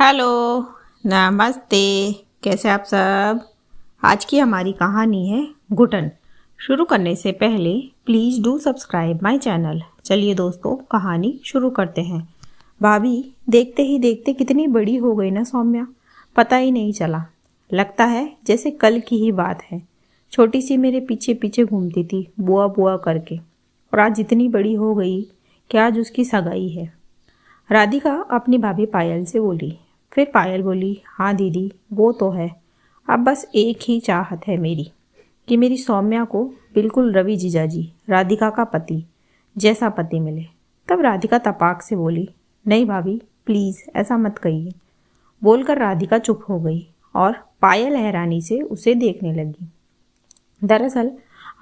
Hello, नमस्ते। कैसे आप सब। आज की हमारी कहानी है घुटन। शुरू करने से पहले please do subscribe my channel. चलिए दोस्तों, कहानी शुरू करते हैं। भाभी, देखते ही देखते कितनी बड़ी हो गई ना सौम्या, पता ही नहीं चला। लगता है जैसे कल की ही बात है। छोटी सी मेरे पीछे पीछे घूमती थी बुआ बुआ करके, और आज इतनी बड़ी हो गई कि आज उसकी सगाई है। राधिका अपनी भाभी पायल से बोली। फिर पायल बोली, हाँ दीदी, वो तो है। अब बस एक ही चाहत है मेरी कि मेरी सौम्या को बिल्कुल रवि जीजाजी, राधिका का पति जैसा पति मिले। तब राधिका तपाक से बोली, नहीं भाभी, प्लीज़ ऐसा मत कहिए। बोलकर राधिका चुप हो गई और पायल हैरानी से उसे देखने लगी। दरअसल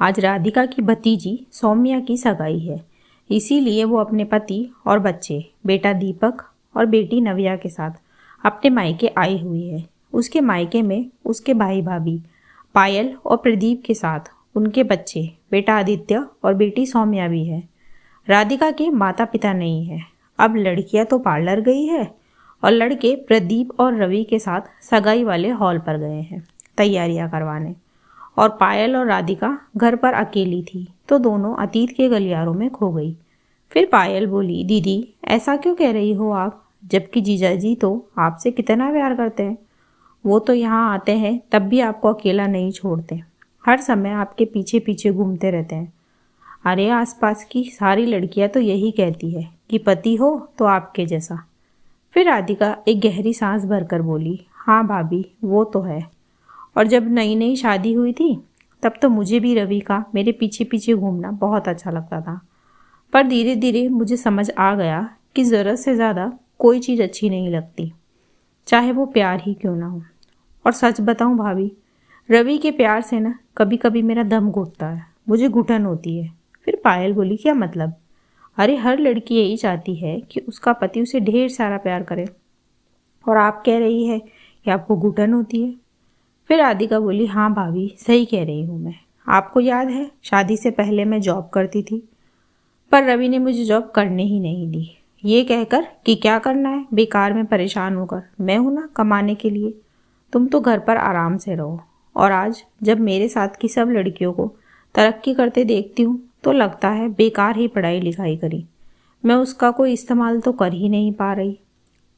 आज राधिका की भतीजी सौम्या की सगाई है, इसीलिए वो अपने पति और बच्चे, बेटा दीपक और बेटी नव्या के साथ अपने मायके आई हुई है। उसके मायके में उसके भाई भाभी पायल और प्रदीप के साथ उनके बच्चे, बेटा आदित्य और बेटी सौम्या भी है। राधिका के माता पिता नहीं है। अब लड़कियां तो पार्लर गई है और लड़के प्रदीप और रवि के साथ सगाई वाले हॉल पर गए हैं तैयारियां करवाने। और पायल और राधिका घर पर अकेली थी, तो दोनों अतीत के गलियारों में खो गई। फिर पायल बोली, दीदी ऐसा क्यों कह रही हो आप, जबकि जीजाजी तो आपसे कितना प्यार करते हैं। वो तो यहाँ आते हैं तब भी आपको अकेला नहीं छोड़ते, हर समय आपके पीछे पीछे घूमते रहते हैं। अरे आसपास की सारी लड़कियां तो यही कहती है कि पति हो तो आपके जैसा। फिर राधिका एक गहरी सांस भरकर बोली, हाँ भाभी, वो तो है। और जब नई नई शादी हुई थी तब तो मुझे भी रवि का मेरे पीछे पीछे घूमना बहुत अच्छा लगता था। पर धीरे धीरे मुझे समझ आ गया कि ज़रूरत से ज़्यादा कोई चीज़ अच्छी नहीं लगती, चाहे वो प्यार ही क्यों ना हो। और सच बताऊं भाभी, रवि के प्यार से ना कभी कभी मेरा दम घुटता है, मुझे घुटन होती है। फिर पायल बोली, क्या मतलब। अरे हर लड़की यही चाहती है कि उसका पति उसे ढेर सारा प्यार करे, और आप कह रही है कि आपको घुटन होती है। फिर राधिका बोली, हाँ भाभी, सही कह रही हूँ मैं। आपको याद है शादी से पहले मैं जॉब करती थी, पर रवि ने मुझे जॉब करने ही नहीं दी, ये कहकर कि क्या करना है बेकार में परेशान होकर, मैं हूं ना कमाने के लिए, तुम तो घर पर आराम से रहो। और आज जब मेरे साथ की सब लड़कियों को तरक्की करते देखती हूँ तो लगता है बेकार ही पढ़ाई लिखाई करी, मैं उसका कोई इस्तेमाल तो कर ही नहीं पा रही।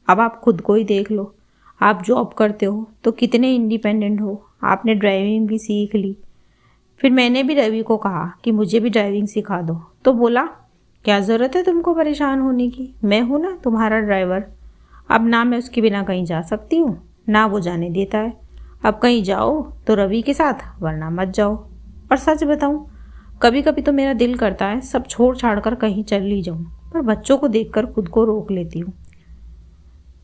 अब आप खुद को ही देख लो, आप जॉब करते हो तो कितने इंडिपेंडेंट हो, आपने ड्राइविंग भी सीख ली। फिर मैंने भी रवि को कहा कि मुझे भी ड्राइविंग सिखा दो, तो बोला, क्या ज़रूरत है तुमको परेशान होने की, मैं हूँ ना तुम्हारा ड्राइवर। अब ना मैं उसके बिना कहीं जा सकती हूँ, ना वो जाने देता है। अब कहीं जाओ तो रवि के साथ, वरना मत जाओ। और सच बताऊँ, कभी कभी तो मेरा दिल करता है सब छोड़ छाड़ कर कहीं चली जाऊँ, पर बच्चों को देखकर खुद को रोक लेती हूँ।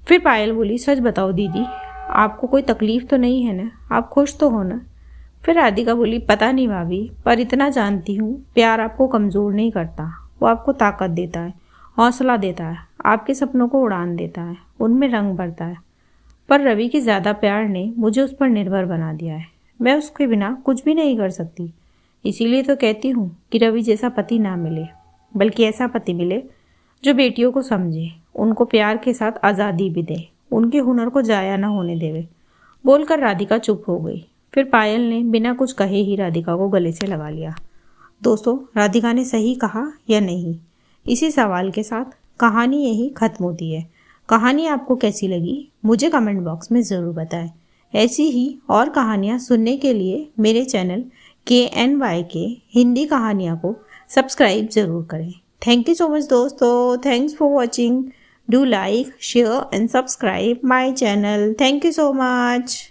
फिर पायल बोली, सच बताओ दीदी, आपको कोई तकलीफ तो नहीं है ना, आप खुश तो हो ना। फिर राधिका बोली, पता नहीं भाभी, पर इतना जानती हूँ प्यार आपको कमज़ोर नहीं करता, वो आपको ताकत देता है, हौसला देता है, आपके सपनों को उड़ान देता है, उनमें रंग भरता है। पर रवि के ज़्यादा प्यार ने मुझे उस पर निर्भर बना दिया है, मैं उसके बिना कुछ भी नहीं कर सकती। इसीलिए तो कहती हूँ कि रवि जैसा पति ना मिले, बल्कि ऐसा पति मिले जो बेटियों को समझे, उनको प्यार के साथ आज़ादी भी दे, उनके हुनर को जाया ना होने देवे। बोलकर राधिका चुप हो गई। फिर पायल ने बिना कुछ कहे ही राधिका को गले से लगा लिया। दोस्तों, राधिका ने सही कहा या नहीं, इसी सवाल के साथ कहानी यही खत्म होती है। कहानी आपको कैसी लगी मुझे कमेंट बॉक्स में ज़रूर बताएं। ऐसी ही और कहानियाँ सुनने के लिए मेरे चैनल KNYK हिंदी कहानियाँ को सब्सक्राइब ज़रूर करें। थैंक यू सो मच दोस्तों, thanks for watching. Do like, share and subscribe my channel. Thank you so much.